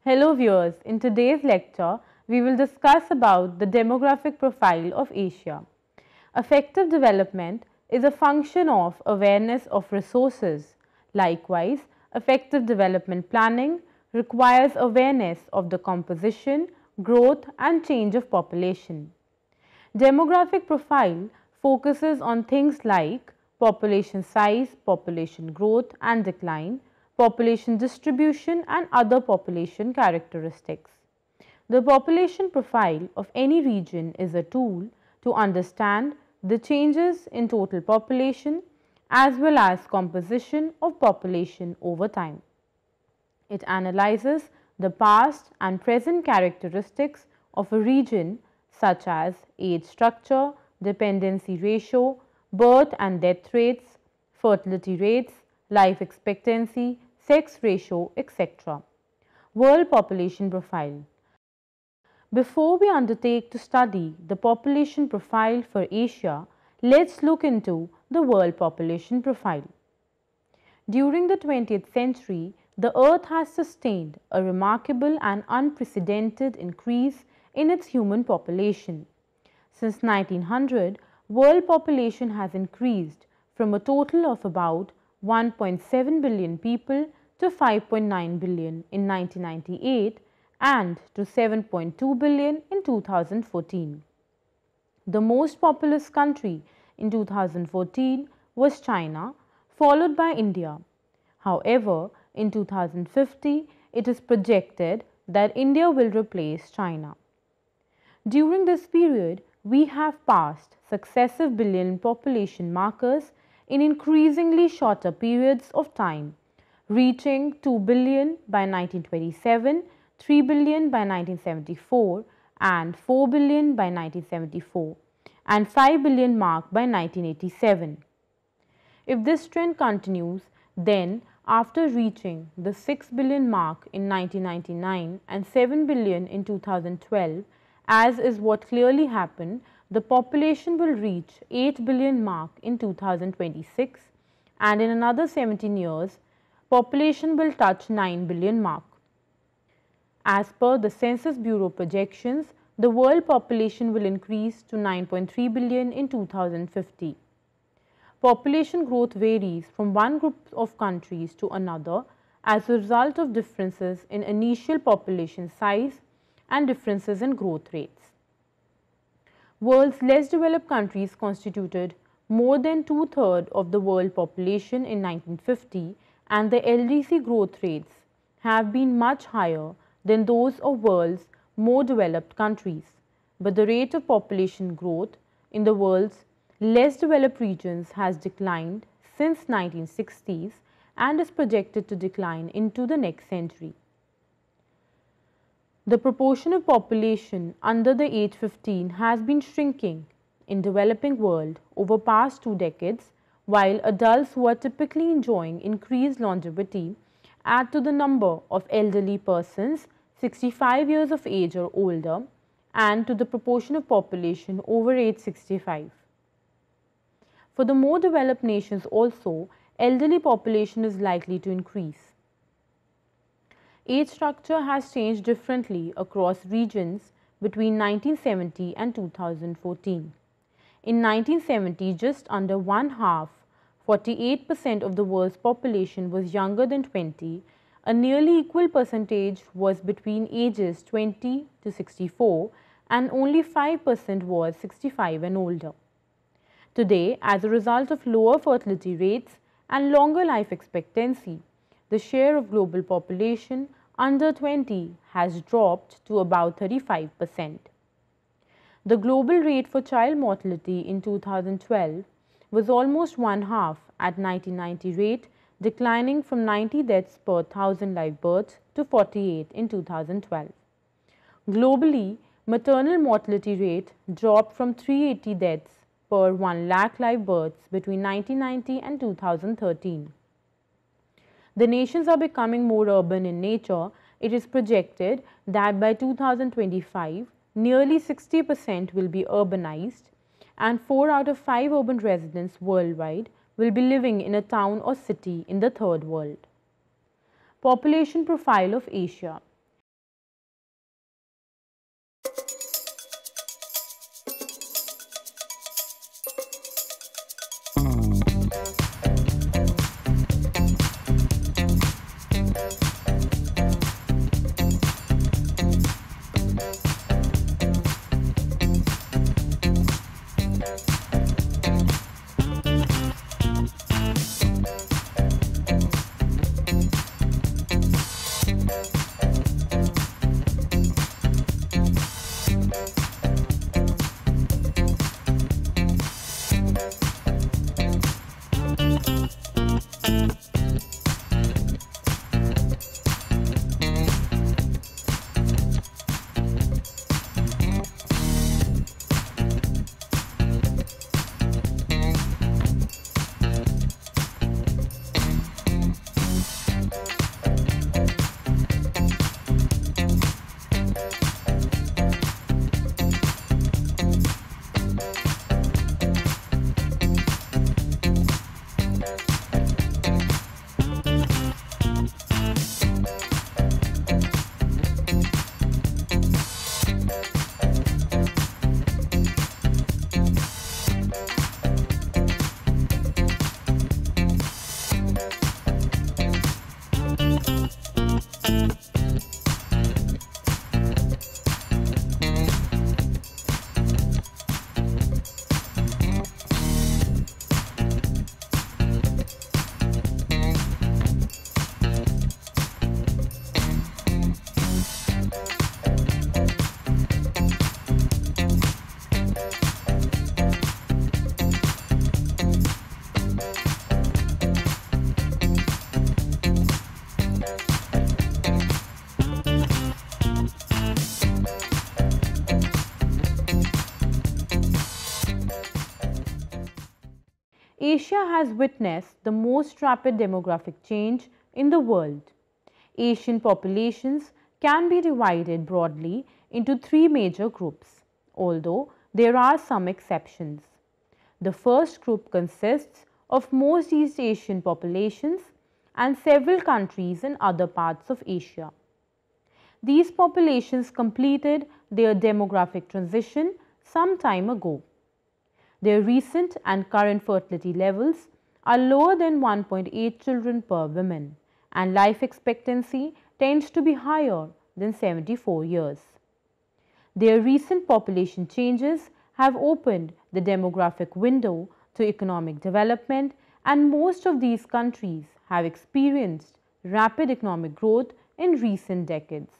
Hello viewers, in today's lecture, we will discuss about the demographic profile of Asia. Effective development is a function of awareness of resources. Likewise, effective development planning requires awareness of the composition, growth and change of population. Demographic profile focuses on things like population size, population growth and decline, population distribution and other population characteristics. The population profile of any region is a tool to understand the changes in total population as well as composition of population over time. It analyzes the past and present characteristics of a region such as age structure, dependency ratio, birth and death rates, fertility rates, life expectancy, sex ratio, etc. World population profile. Before we undertake to study the population profile for Asia, let's look into the world population profile. During the 20th century, the Earth has sustained a remarkable and unprecedented increase in its human population. Since 1900, world population has increased from a total of about 1.7 billion people to 5.9 billion in 1998 and to 7.2 billion in 2014. The most populous country in 2014 was China, followed by India. However, in 2050, it is projected that India will replace China. During this period, we have passed successive billion population markers in increasingly shorter periods of time, reaching 2 billion by 1927, 3 billion by 1974 and 4 billion by 1974 and 5 billion mark by 1987. If this trend continues, then after reaching the 6 billion mark in 1999 and 7 billion in 2012, as is what clearly happened, the population will reach 8 billion mark in 2026 and in another 17 years, population will touch 9 billion mark. As per the Census Bureau projections, the world population will increase to 9.3 billion in 2050. Population growth varies from one group of countries to another as a result of differences in initial population size and differences in growth rates. World's less developed countries constituted more than two-thirds of the world population in 1950 and the LDC growth rates have been much higher than those of world's more developed countries. But the rate of population growth in the world's less developed regions has declined since 1960s and is projected to decline into the next century. The proportion of population under the age 15 has been shrinking in developing world over past 2 decades, while adults who are typically enjoying increased longevity add to the number of elderly persons 65 years of age or older and to the proportion of population over age 65. For the more developed nations also, elderly population is likely to increase. Age structure has changed differently across regions between 1970 and 2014. In 1970, just under one half, 48% of the world's population was younger than 20. A nearly equal percentage was between ages 20 to 64 and only 5% was 65 and older. Today, as a result of lower fertility rates and longer life expectancy, the share of global population under 20 has dropped to about 35%. The global rate for child mortality in 2012 was almost one half at 1990 rate, declining from 90 deaths per 1,000 live births to 48 in 2012. Globally, maternal mortality rate dropped from 380 deaths per 1 lakh live births between 1990 and 2013. The nations are becoming more urban in nature. It is projected that by 2025, nearly 60% will be urbanized, and 4 out of 5 urban residents worldwide will be living in a town or city in the third world. Population profile of Asia. Asia has witnessed the most rapid demographic change in the world. Asian populations can be divided broadly into 3 major groups, although there are some exceptions. The first group consists of most East Asian populations and several countries in other parts of Asia. These populations completed their demographic transition some time ago. Their recent and current fertility levels are lower than 1.8 children per woman, and life expectancy tends to be higher than 74 years. Their recent population changes have opened the demographic window to economic development, and most of these countries have experienced rapid economic growth in recent decades.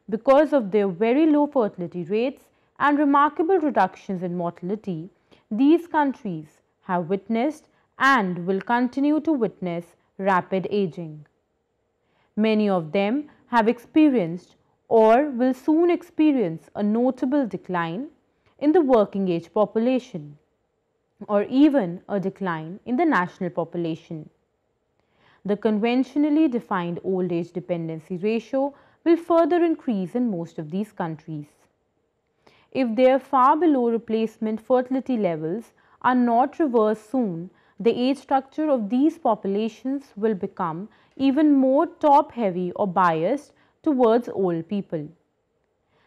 Because of their very low fertility rates and remarkable reductions in mortality, these countries have witnessed and will continue to witness rapid aging. Many of them have experienced or will soon experience a notable decline in the working age population, or even a decline in the national population. The conventionally defined old age dependency ratio will further increase in most of these countries. If their far below replacement fertility levels are not reversed soon, the age structure of these populations will become even more top-heavy or biased towards old people.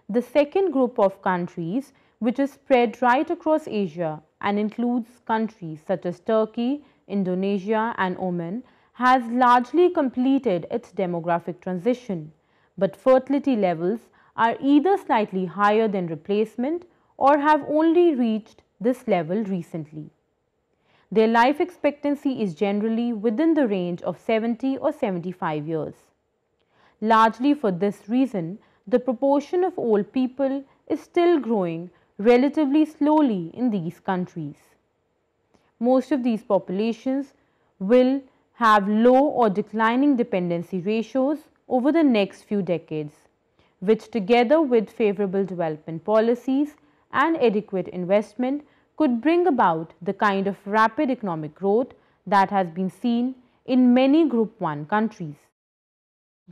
The second group of countries, which is spread right across Asia and includes countries such as Turkey, Indonesia and Oman, has largely completed its demographic transition, but fertility levels are either slightly higher than replacement or have only reached this level recently. Their life expectancy is generally within the range of 70 or 75 years. Largely for this reason, the proportion of old people is still growing relatively slowly in these countries. Most of these populations will have low or declining dependency ratios over the next few decades, which together with favorable development policies and adequate investment could bring about the kind of rapid economic growth that has been seen in many Group 1 countries.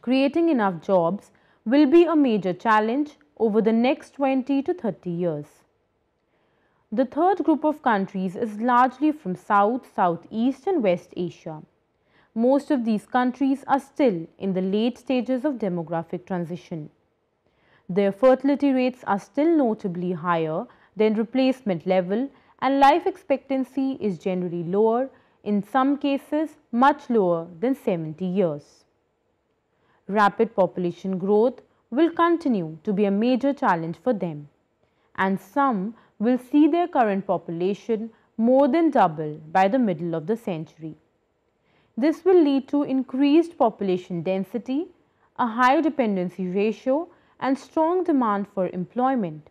Creating enough jobs will be a major challenge over the next 20 to 30 years. The third group of countries is largely from South, Southeast and West Asia. Most of these countries are still in the late stages of demographic transition. Their fertility rates are still notably higher than replacement level, and life expectancy is generally lower, in some cases much lower than 70 years. Rapid population growth will continue to be a major challenge for them, and some will see their current population more than double by the middle of the century. This will lead to increased population density, a high dependency ratio, and strong demand for employment,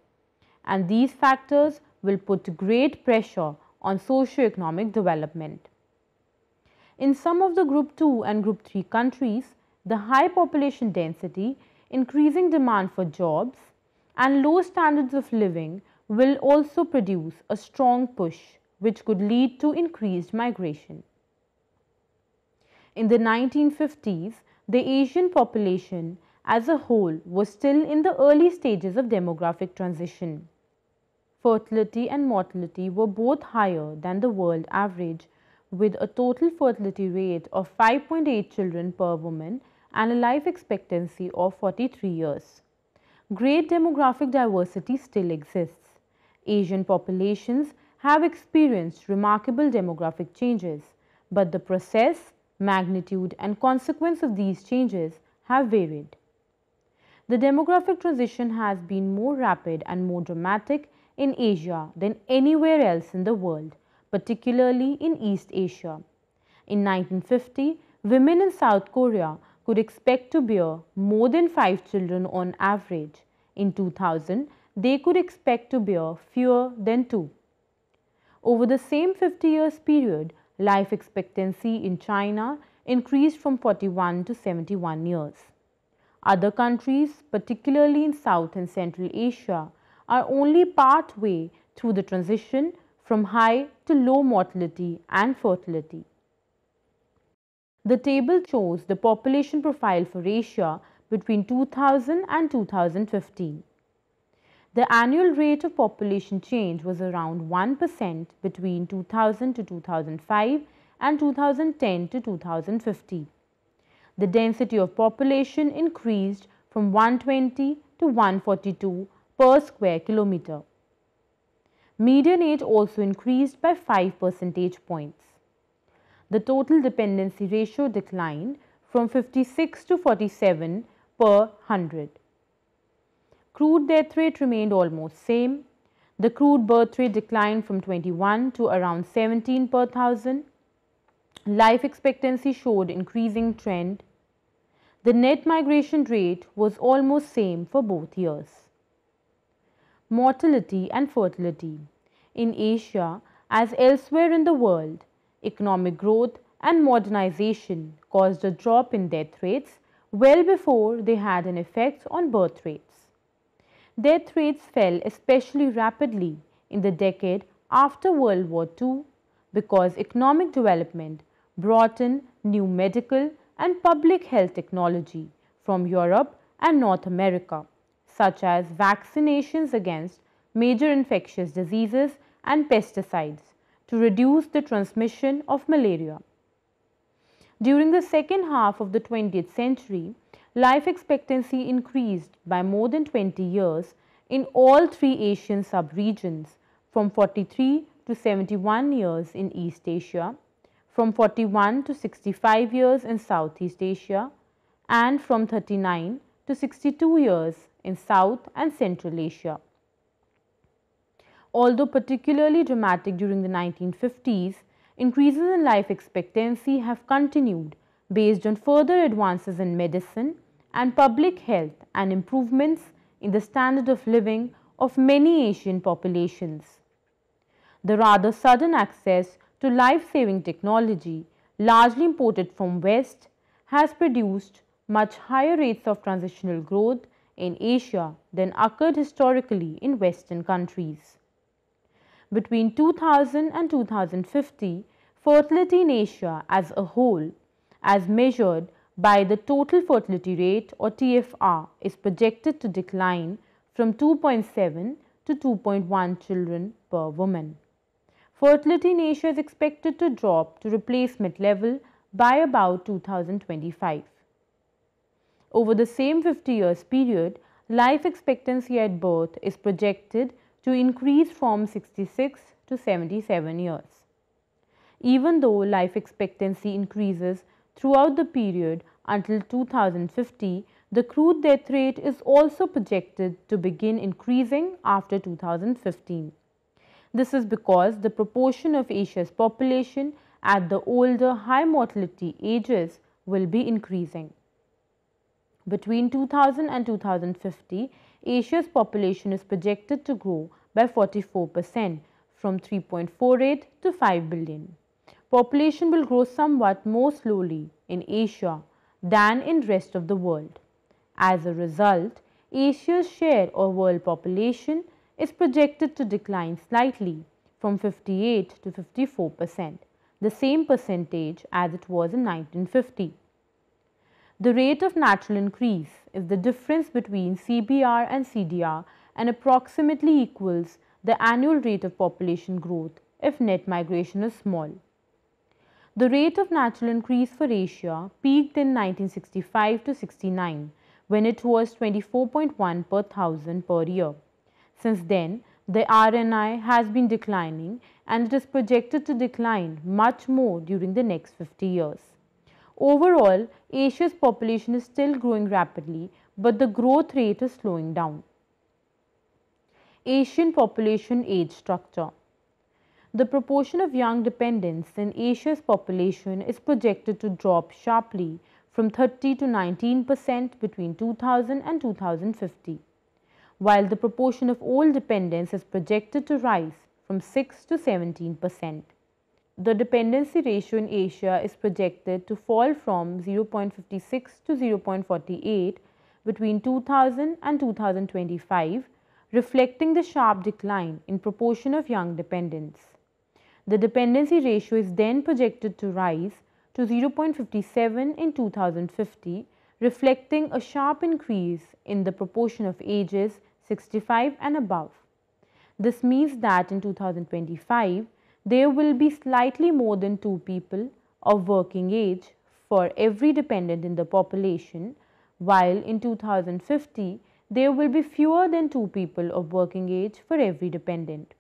and these factors will put great pressure on socio-economic development. In some of the Group 2 and Group 3 countries, the high population density, increasing demand for jobs, and low standards of living will also produce a strong push which could lead to increased migration. In the 1950s, the Asian population as a whole was still in the early stages of demographic transition. Fertility and mortality were both higher than the world average, with a total fertility rate of 5.8 children per woman and a life expectancy of 43 years. Great demographic diversity still exists. Asian populations have experienced remarkable demographic changes, but the process, magnitude and consequence of these changes have varied. The demographic transition has been more rapid and more dramatic in Asia than anywhere else in the world, particularly in East Asia. In 1950, women in South Korea could expect to bear more than 5 children on average. In 2000, they could expect to bear fewer than 2. Over the same 50 years period, life expectancy in China increased from 41 to 71 years. Other countries, particularly in South and Central Asia, are only part way through the transition from high to low mortality and fertility. The table shows the population profile for Asia between 2000 and 2015. The annual rate of population change was around 1% between 2000 to 2005 and 2010 to 2015. The density of population increased from 120 to 142 per square kilometer. Median age also increased by 5 percentage points. The total dependency ratio declined from 56 to 47 per 100. Crude death rate remained almost same. The crude birth rate declined from 21 to around 17 per 1000. Life expectancy showed increasing trend. The net migration rate was almost same for both years. Mortality and fertility. In Asia, as elsewhere in the world, economic growth and modernization caused a drop in death rates well before they had an effect on birth rates. Death rates fell especially rapidly in the decade after World War II because economic development brought in new medical and public health technology from Europe and North America, such as vaccinations against major infectious diseases and pesticides to reduce the transmission of malaria. During the second half of the 20th century, life expectancy increased by more than 20 years in all 3 Asian sub-regions, from 43 to 71 years in East Asia, from 41 to 65 years in Southeast Asia, and from 39 to 62 years in South and Central Asia. Although particularly dramatic during the 1950s, increases in life expectancy have continued based on further advances in medicine and public health and improvements in the standard of living of many Asian populations. The rather sudden access to life-saving technology, largely imported from West, has produced much higher rates of transitional growth in Asia than occurred historically in Western countries. Between 2000 and 2050, fertility in Asia as a whole, as measured by the total fertility rate or TFR, is projected to decline from 2.7 to 2.1 children per woman. Fertility in Asia is expected to drop to replacement level by about 2025. Over the same 50 years period, life expectancy at birth is projected to increase from 66 to 77 years. Even though life expectancy increases throughout the period until 2050, the crude death rate is also projected to begin increasing after 2015. This is because the proportion of Asia's population at the older high mortality ages will be increasing. Between 2000 and 2050, Asia's population is projected to grow by 44% from 3.48 to 5 billion. Population will grow somewhat more slowly in Asia than in rest of the world. As a result, Asia's share of world population is projected to decline slightly from 58 to 54%, the same percentage as it was in 1950. The rate of natural increase is the difference between CBR and CDR and approximately equals the annual rate of population growth if net migration is small. The rate of natural increase for Asia peaked in 1965 to 69 when it was 24.1 per thousand per year. Since then, the RNI has been declining and it is projected to decline much more during the next 50 years. Overall, Asia's population is still growing rapidly, but the growth rate is slowing down. Asian population age structure. The proportion of young dependents in Asia's population is projected to drop sharply from 30 to 19% between 2000 and 2050, while the proportion of old dependents is projected to rise from 6 to 17%. The dependency ratio in Asia is projected to fall from 0.56 to 0.48 between 2000 and 2025, reflecting the sharp decline in proportion of young dependents. The dependency ratio is then projected to rise to 0.57 in 2050, reflecting a sharp increase in the proportion of ages 65 and above. This means that in 2025, there will be slightly more than 2 people of working age for every dependent in the population, while in 2050, there will be fewer than 2 people of working age for every dependent.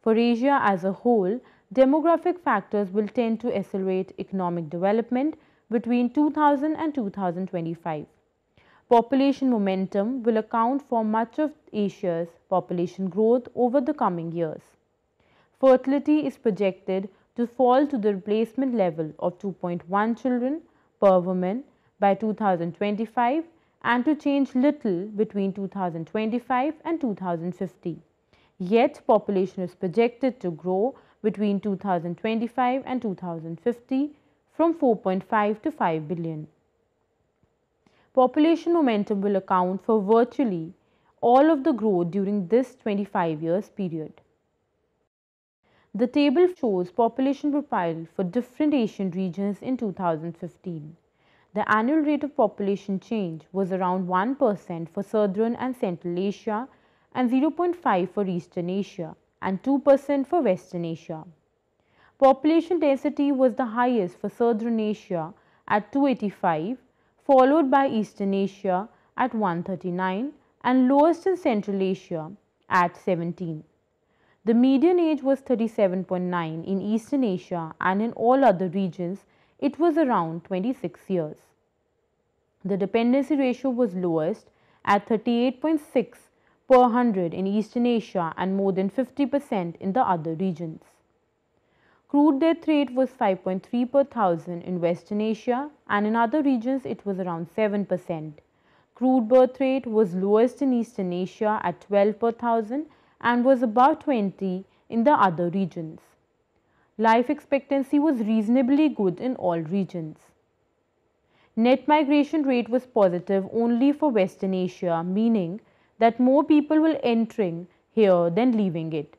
For Asia as a whole, demographic factors will tend to accelerate economic development between 2000 and 2025. Population momentum will account for much of Asia's population growth over the coming years. Fertility is projected to fall to the replacement level of 2.1 children per woman by 2025 and to change little between 2025 and 2050. Yet, population is projected to grow between 2025 and 2050 from 4.5 to 5 billion. Population momentum will account for virtually all of the growth during this 25 years period. The table shows population profile for different Asian regions in 2015. The annual rate of population change was around 1% for Southern and Central Asia and 0.5% for Eastern Asia and 2% for Western Asia. Population density was the highest for Southern Asia at 285, followed by Eastern Asia at 139 and lowest in Central Asia at 17. The median age was 37.9 in Eastern Asia and in all other regions it was around 26 years. The dependency ratio was lowest at 38.6 per 100 in Eastern Asia and more than 50% in the other regions. Crude death rate was 5.3 per thousand in Western Asia and in other regions it was around 7%. Crude birth rate was lowest in Eastern Asia at 12 per thousand and was above 20 in the other regions. Life expectancy was reasonably good in all regions. Net migration rate was positive only for Western Asia, meaning that more people were entering here than leaving it.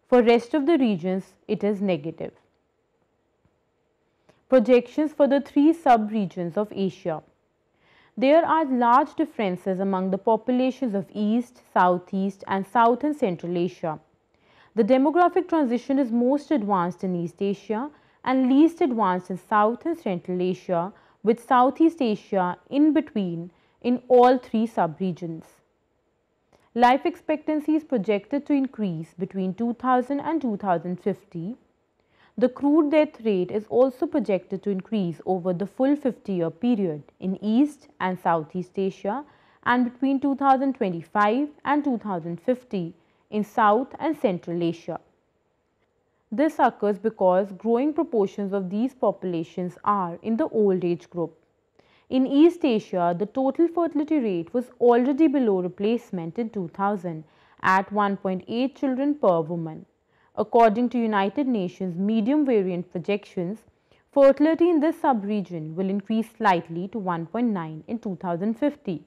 For rest of the regions, it is negative. Projections for the 3 sub-regions of Asia. There are large differences among the populations of East, Southeast, and South and Central Asia. The demographic transition is most advanced in East Asia and least advanced in South and Central Asia, with Southeast Asia in between in all three subregions. Life expectancy is projected to increase between 2000 and 2050. The crude death rate is also projected to increase over the full 50-year period in East and Southeast Asia and between 2025 and 2050 in South and Central Asia. This occurs because growing proportions of these populations are in the old age group. In East Asia, the total fertility rate was already below replacement in 2000 at 1.8 children per woman. According to United Nations medium variant projections, fertility in this sub-region will increase slightly to 1.9 in 2050.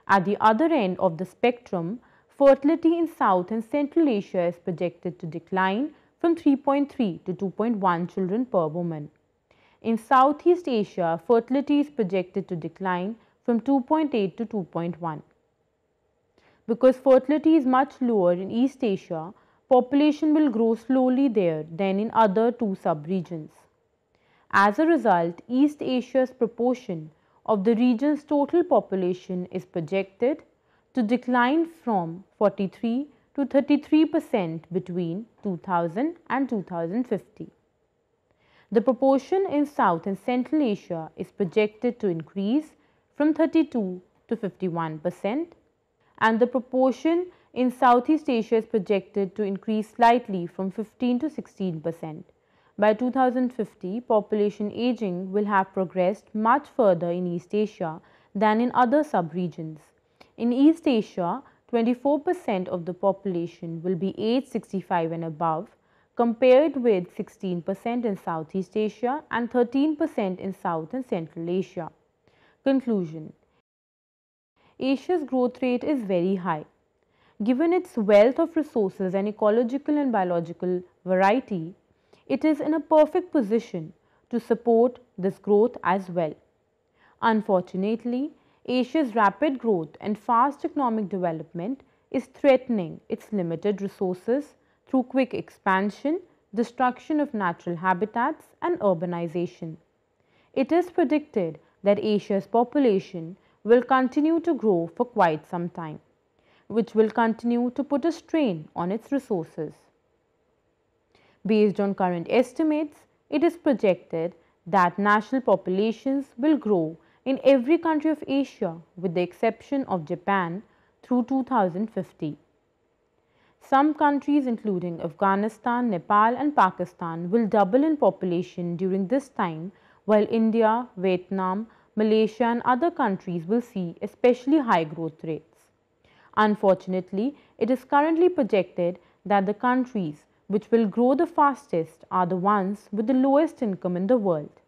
At the other end of the spectrum, fertility in South and Central Asia is projected to decline from 3.3 to 2.1 children per woman. In Southeast Asia, fertility is projected to decline from 2.8 to 2.1. Because fertility is much lower in East Asia, population will grow slowly there than in other two sub-regions. As a result, East Asia's proportion of the region's total population is projected to decline from 43 to 33% between 2000 and 2050. The proportion in South and Central Asia is projected to increase from 32 to 51%, and the proportion in Southeast Asia is projected to increase slightly from 15 to 16%. By 2050, population aging will have progressed much further in East Asia than in other sub-regions. In East Asia, 24% of the population will be age 65 and above, compared with 16% in Southeast Asia and 13% in South and Central Asia. Conclusion: Asia's growth rate is very high. Given its wealth of resources and ecological and biological variety, it is in a perfect position to support this growth as well. Unfortunately, Asia's rapid growth and fast economic development is threatening its limited resources through quick expansion, destruction of natural habitats, and urbanization. It is predicted that Asia's population will continue to grow for quite some time, which will continue to put a strain on its resources. Based on current estimates, it is projected that national populations will grow in every country of Asia with the exception of Japan through 2050. Some countries including Afghanistan, Nepal and Pakistan will double in population during this time, while India, Vietnam, Malaysia and other countries will see especially high growth rates. Unfortunately, it is currently projected that the countries which will grow the fastest are the ones with the lowest income in the world,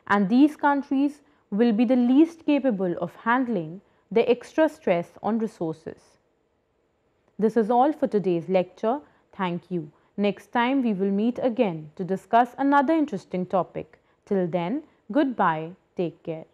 and these countries will be the least capable of handling the extra stress on resources. This is all for today's lecture. Thank you. Next time we will meet again to discuss another interesting topic. Till then, goodbye. Take care.